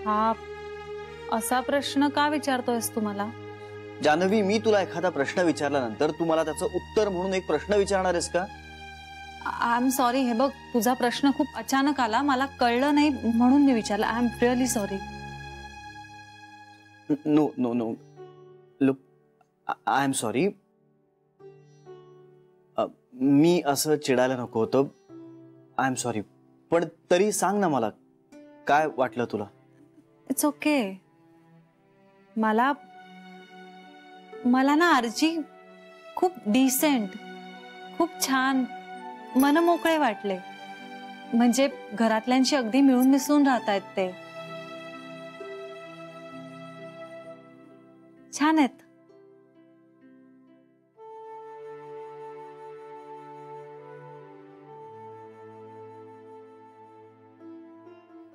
हा असा प्रश्न का विचारतोयस तू मला? जानवी, मी तुला एखादा प्रश्न विचारल्यानंतर तू मला त्याचं उत्तर म्हणून एक प्रश्न विचारणार आहेस का? I am sorry. हे बघ, तुझा प्रश्न खूप अचानक आला, मला कळलं नाही म्हणून मी विचारला. I am really sorry. No no no, look, I am sorry. मी असं चिडायला नको होतं. I am sorry. पण तरी सांग ना मला, काय वाटलं तुला? It's okay. मला ना आरजी खूप डिसेंट, खूप छान, मनमोकळे वाटले. म्हणजे घरातल्यांशी अगदी मिळून मिसळून राहतायत ते. छान आहेत.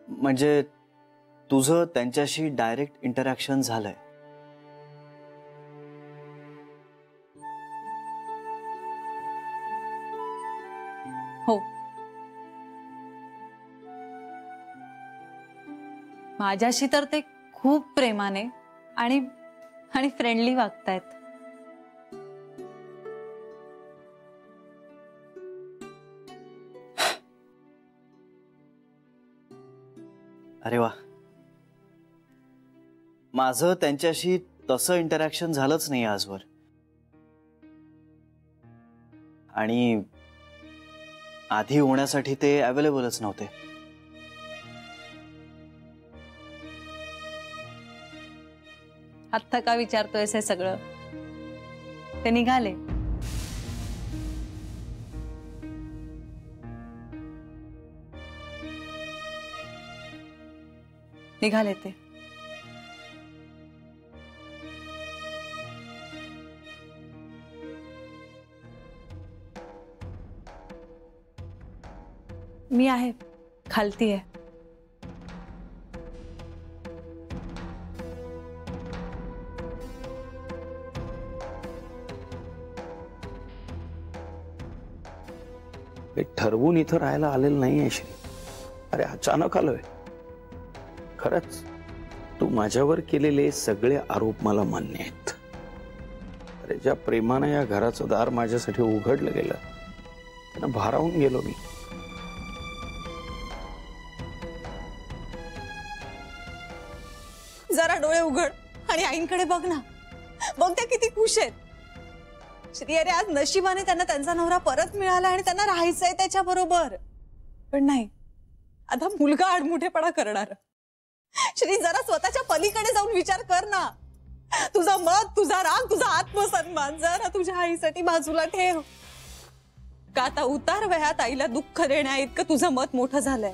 म्हणजे तुझं त्यांच्याशी डायरेक्ट इंटरॅक्शन झालंय? हो. माझ्याशी तर ते खूप प्रेमाने आणि फ्रेंडली वागतायत. अरे वा. माझं त्यांच्याशी तसं इंटरॅक्शन झालंच नाही आजवर. आणि आधी होण्यासाठी ते अवेलेबलच नव्हते. आत्ता का विचारतोयस हे सगळं? ते निघाले. निघाले ते. मी आहे, खालती आहे. ठरवून इथं राहायला आलेलं नाहीये श्री. अरे अचानक आलोय. खरंच तू माझ्यावर केलेले सगळे आरोप मला मान्य आहेत. अरे ज्या प्रेमाने या घराचं दार माझ्यासाठी उघडलं गेलं, त्यांना भारावून गेलो मी. जरा डोळे उघड आणि आईंकडे बघ ना. बघ त्या किती खुश आहेत. श्री, अरे आज नशिबाने त्यांना त्यांचा नवरा परत मिळाला आणि त्यांना राहायचंय त्याच्या बरोबर. पण नाही, आता मुलगा आडमुठेपणा करणार. श्री, जरा स्वतःच्या पलीकडे जाऊन विचार कर ना. तुझं मत, तुझा राग, तुझा आत्मसन्मान जरा तुझ्या आईसाठी बाजूला ठेव. का आता उतार वयात आईला दुःख देण्या इतकं तुझं मत मोठं झालंय?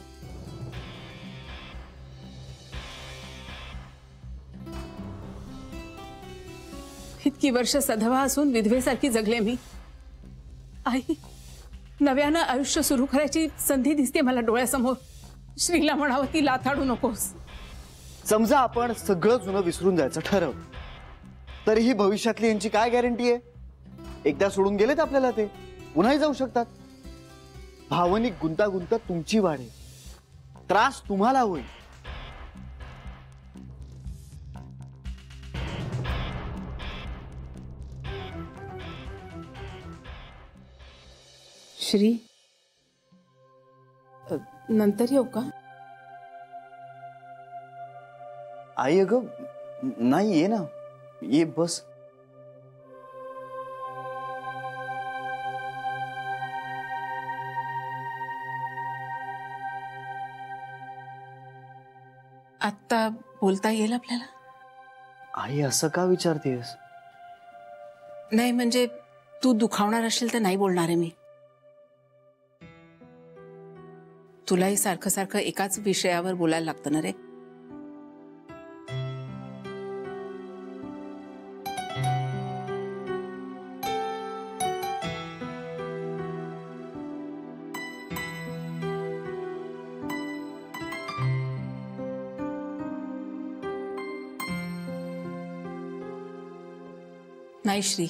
इतकी वर्ष सधवा असून विधवेसारखी जगले मी. आई, नव्यानं आयुष्य सुरू करायची संधी दिसते मला डोळ्यासमोर. श्रीला म्हणावं ती लाथाडू नकोस. समजा आपण सगळं जुनं विसरून जायचं ठरवलं, तरीही भविष्यातली यांची काय गॅरंटी आहे? एकदा सोडून गेलेत आपल्याला, ते पुन्हाही जाऊ शकतात. भावनिक गुंतागुंत तुमची वाढेल, त्रास तुम्हाला होईल. श्री, नंतर येऊ का? आई, अगं नाही, ये ना, ये बस. आत्ता बोलता येईल आपल्याला? आई, असं का विचारतेस? नाही म्हणजे तू दुखावणार असेल तर नाही बोलणार आहे मी. तुलाही सारखं सारखं एकाच विषयावर बोलायला लागतं ना रे. नाही श्री,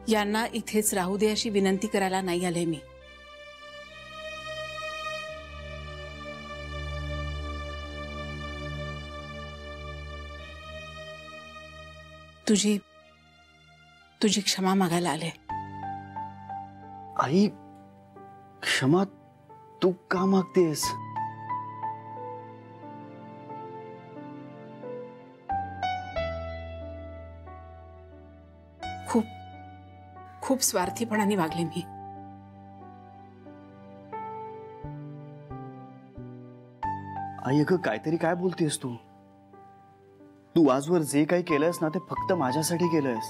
यांना इथेच राहू दे अशी विनंती करायला नाही आले मी. तुझी तुझी क्षमा मागायला आले. आई, क्षमा तू का मागतेस? खूप खूप स्वार्थीपणाने वागले मी. आई अगं, काहीतरी काय बोलतेस तू? तू आजवर जे काही केलंयस ना ते फक्त माझ्यासाठी केलंयस.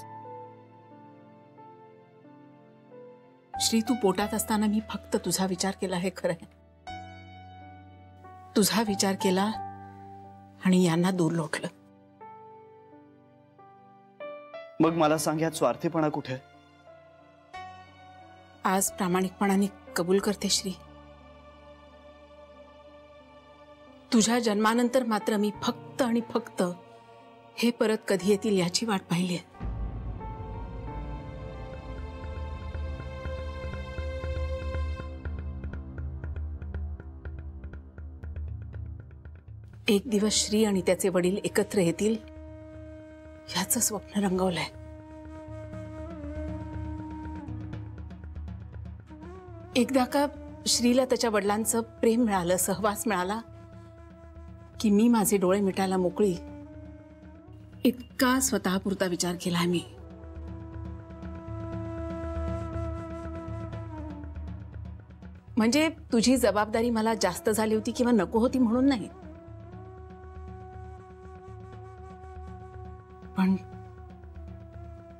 श्री, तू पोटात असताना मी फक्त तुझा विचार केला हे खरं आहे. तुझा विचार केला आणि यांना दूर लोटलं. मग मला सांग, यात स्वार्थीपणा कुठे? आज प्रामाणिकपणाने कबूल करते श्री. तुझ्या जन्मानंतर मात्र मी फक्त आणि फक्त हे परत कधी येतील याची वाट पाहिली आहे. एक दिवस श्री आणि त्याचे वडील एकत्र येतील ह्याचं स्वप्न रंगवलंय. एकदा का श्रीला त्याच्या वडिलांचं प्रेम मिळालं, सहवास मिळाला की मी माझे डोळे मिटायला मोकळी, इतका स्वतःपुरता विचार केला मी. म्हणजे तुझी जबाबदारी मला जास्त झाली होती किंवा नको होती म्हणून नाही,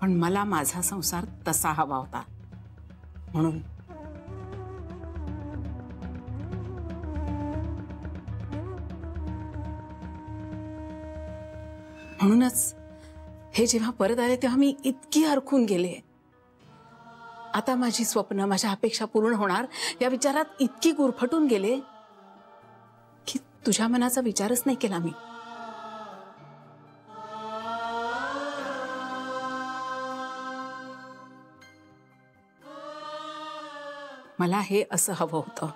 पण मला माझा संसार तसा हवा होता म्हणून. म्हणूनच हे जेव्हा परत आले तेव्हा मी इतकी हरखून गेले. आता माझी स्वप्न, माझ्या अपेक्षा पूर्ण होणार या विचारात इतकी गुरफटून गेले की तुझ्या मनाचा विचारच नाही केला मी. मला हे असं हवं होतं,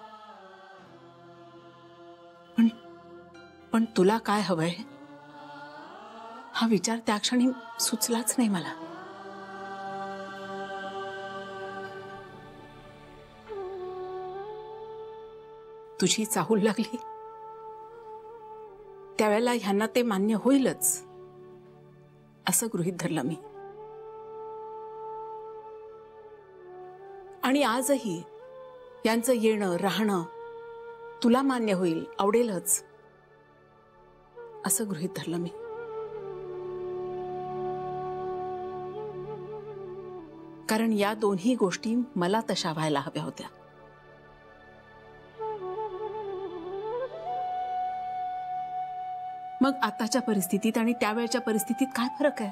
पण तुला काय हवंय हा विचार त्या क्षणी सुचलाच नाही मला. तुझी चाहूल लागली त्यावेळेला ह्यांना ते मान्य होईलच असं गृहीत धरलं मी. आणि आजही यांचं येणं राहणं तुला मान्य होईल, आवडेलच असं गृहीत धरलं मी. कारण या दोन्ही गोष्टी मला तशा व्हायला हव्या होत्या. मग आताच्या परिस्थितीत आणि त्यावेळच्या परिस्थितीत काय फरक आहे?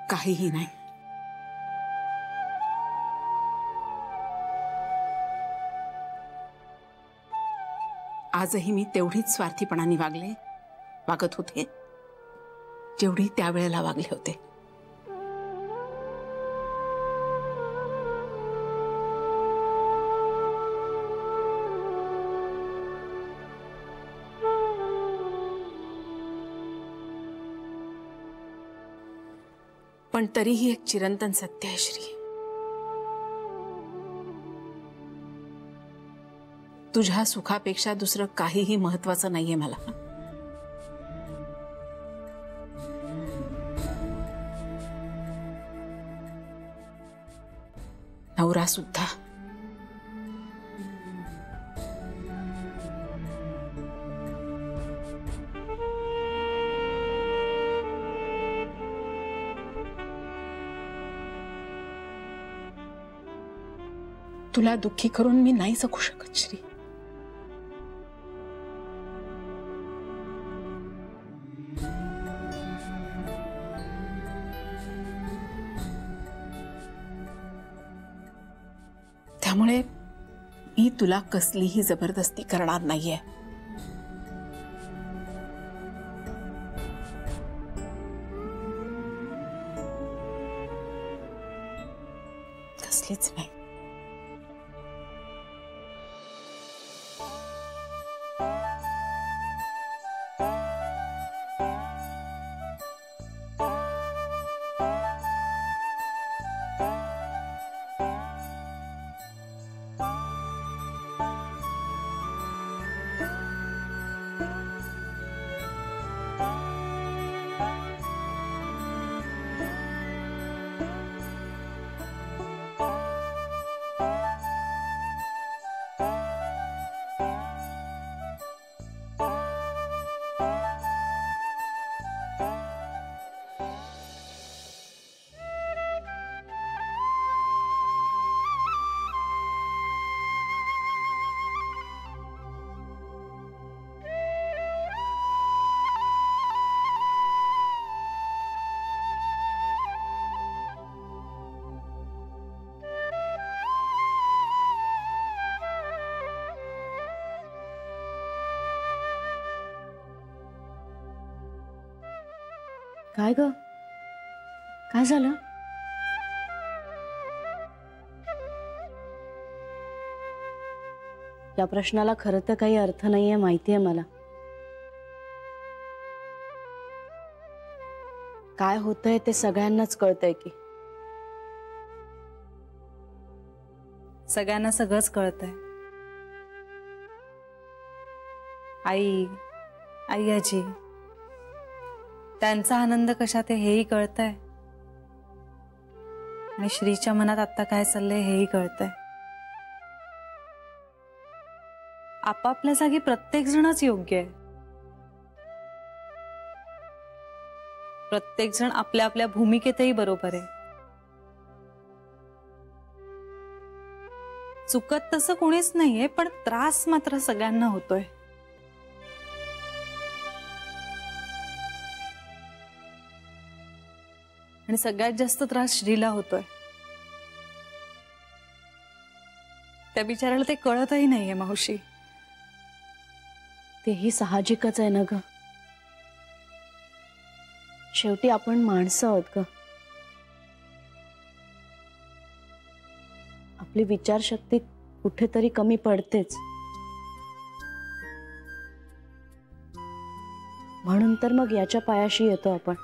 काहीही नाही. आजही मी तेवढीच स्वार्थीपणाने वागत होते जेवढी त्यावेळेला वागले होते. पण तरीही एक चिरंतन सत्य आहे श्री, तुझ्या सुखापेक्षा दुसरं काहीही महत्वाचं नाहीये मला. नवरा सुद्धा. तुला दुःखी करून मी नाही जगू शकत श्री. त्यामुळे मी तुला कसलीही जबरदस्ती करणार नाहीये. कसलीच नाही. काय ग, काय झालं? या प्रश्नाला खरं तर काही अर्थ नाहीये, माहितीये मला. काय होतंय ते सगळ्यांनाच कळतंय की. सगळ्यांना सगळंच कळतंय. आई आई आजी त्यांचा आनंद कशात आहे हेही कळतंय आणि श्रीच्या मनात आता काय चाललंय हेही कळतंय. आपापल्या जागी प्रत्येक जणच योग्य आहे. प्रत्येक जण आपल्या आपल्या भूमिकेतही बरोबर आहे. चुकत तसं कोणीच नाहीये, पण त्रास मात्र सगळ्यांना होतोय. आणि सगळ्यात जास्त त्रास श्रीला होतोय. त्या बिचाराला ते कळतही नाहीये मावशी. तेही साहजिकच आहे ना ग. शेवटी आपण माणसं आहोत ग. आपली विचारशक्ती कुठेतरी कमी पडतेच. म्हणून तर मग याच्या पायाशी येतो आपण.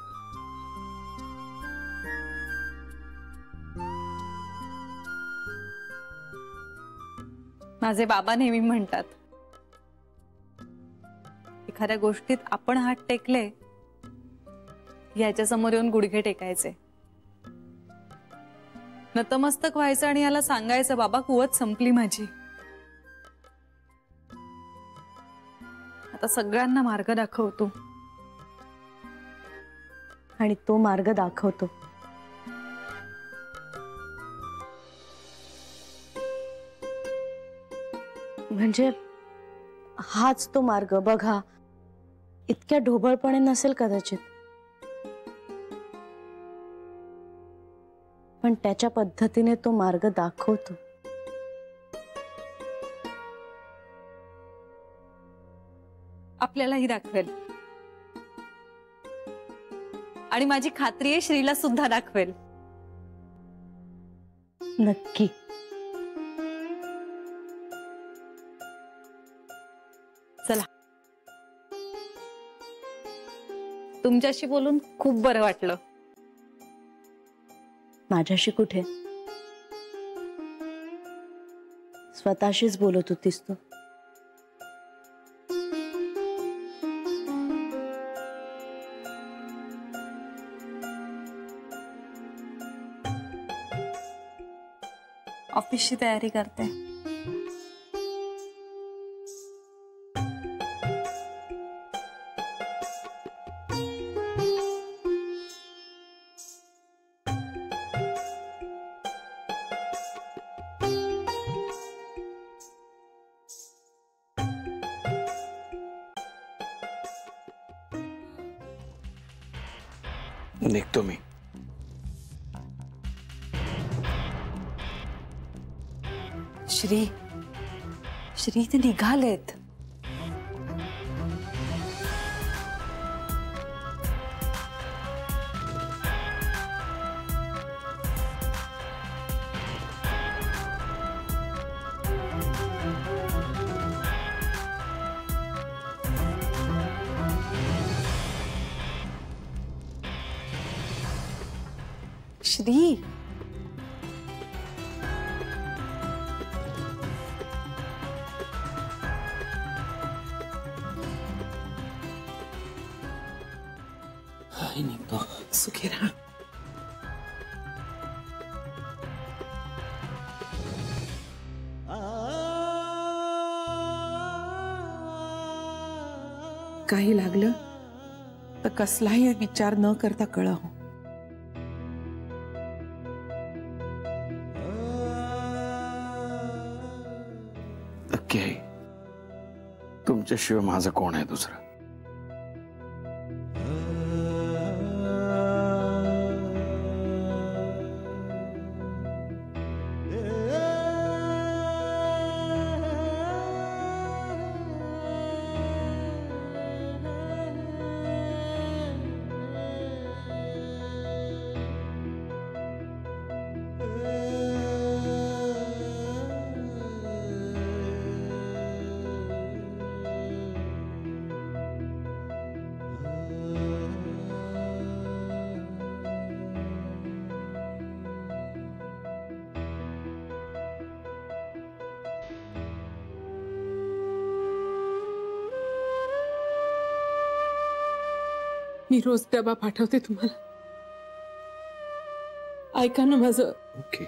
माझे बाबा नेहमी म्हणतात, एखाद्या गोष्टीत आपण हात टेकले याच्या समोर येऊन गुडघे टेकायचे, नतमस्तक व्हायचं आणि याला सांगायचं, बाबा कुवत संपली माझी. आता सगळ्यांना मार्ग दाखवतो. आणि तो मार्ग दाखवतो. म्हणजे हाच तो मार्ग बघा. इतक्या ढोबळपणे नसेल कदाचित, पण त्याच्या पद्धतीने तो मार्ग दाखवतो. आपल्यालाही दाखवेल आणि माझी खात्री आहे श्रीला सुद्धा दाखवेल. नक्की. चला, तुमच्याशी बोलून खूप बरं वाटलं. माझ्याशी कुठे, स्वतःशीच बोलत होतीस तू. ऑफिसची तयारी करते. निघतो मी. श्री श्री ते निघालेत. श्री निघतो. सुखी राहा. काही लागलं तर कसलाही विचार न करता कळव. नक्की आहे. तुमच्याशिवाय माझं कोण आहे दुसरं. मी रोज डबा पाठवते तुम्हाला. ऐका ना माझं. ओके.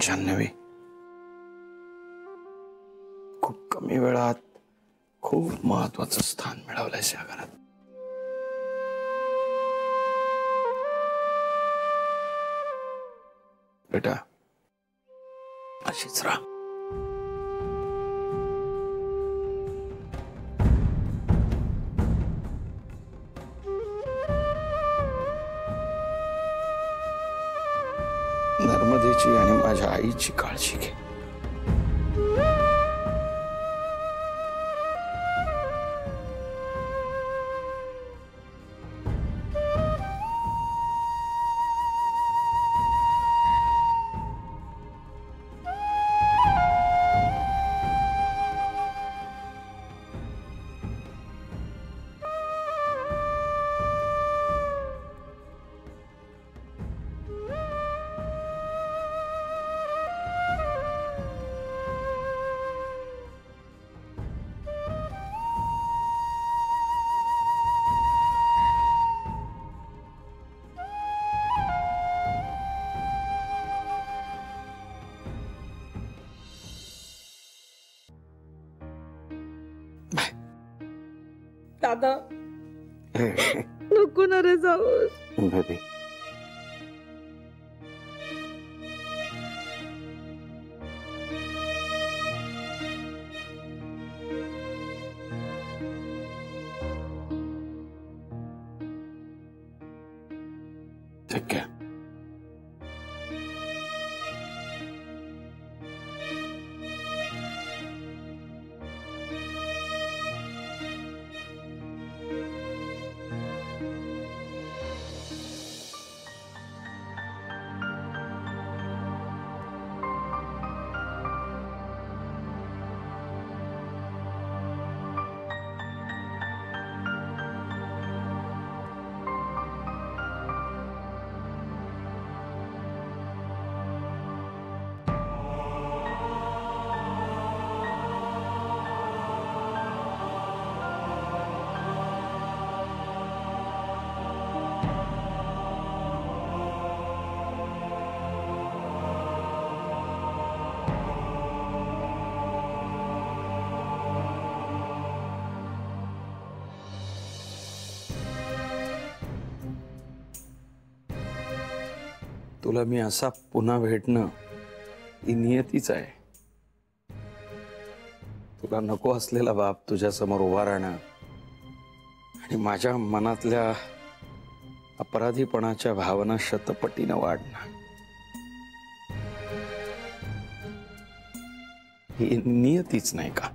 जान्हवी, खूप कमी वेळात खूप महत्वाचं स्थान मिळवलंयस या घरात. बेटा, अशीच राहा. नर्मदेची आणि माझ्या आईची काळजी घे. दादा हे, नको ना रे जाऊ. बेबी, ठीक आहे. तुला मी असा पुन्हा भेटणं ही नियतीच आहे. तुला नको असलेला बाप तुझ्या समोर उभा राहणं आणि माझ्या मनातल्या अपराधीपणाच्या भावना शतपटीनं वाढणं ही नियतीच नाही का?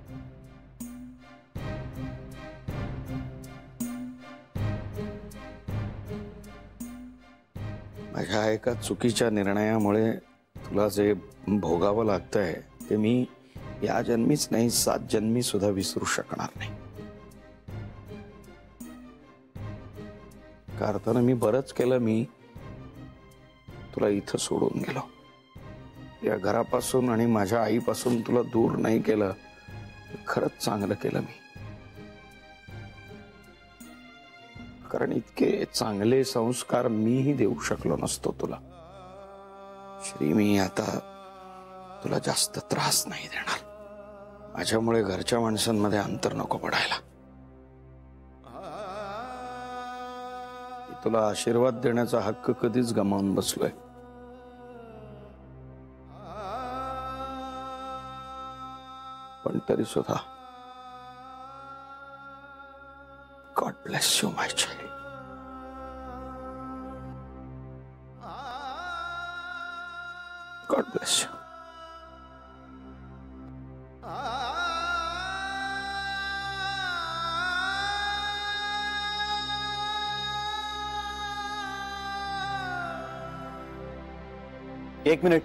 माझ्या एका चुकीच्या निर्णयामुळे तुला जे भोगावं लागतंय ते मी या जन्मीच नाही 7 जन्मी सुद्धा विसरू शकणार नाही. का अर्थानं मी बरंच केलं. मी तुला इथं सोडून गेलो, या घरापासून आणि माझ्या आईपासून तुला दूर नाही केलं. खरंच चांगलं केलं मी, कारण इतके चांगले संस्कार मीही देऊ शकलो नसतो तुला. श्री, मी आता तुला जास्त त्रास नाही देणार. माझ्यामुळे घरच्या माणसांमध्ये अंतर नको पडायला. तुला आशीर्वाद देण्याचा हक्क कधीच गमावून बसलोय. पण तरी सुद्धा God bless you my child. God bless you. एक मिनिट.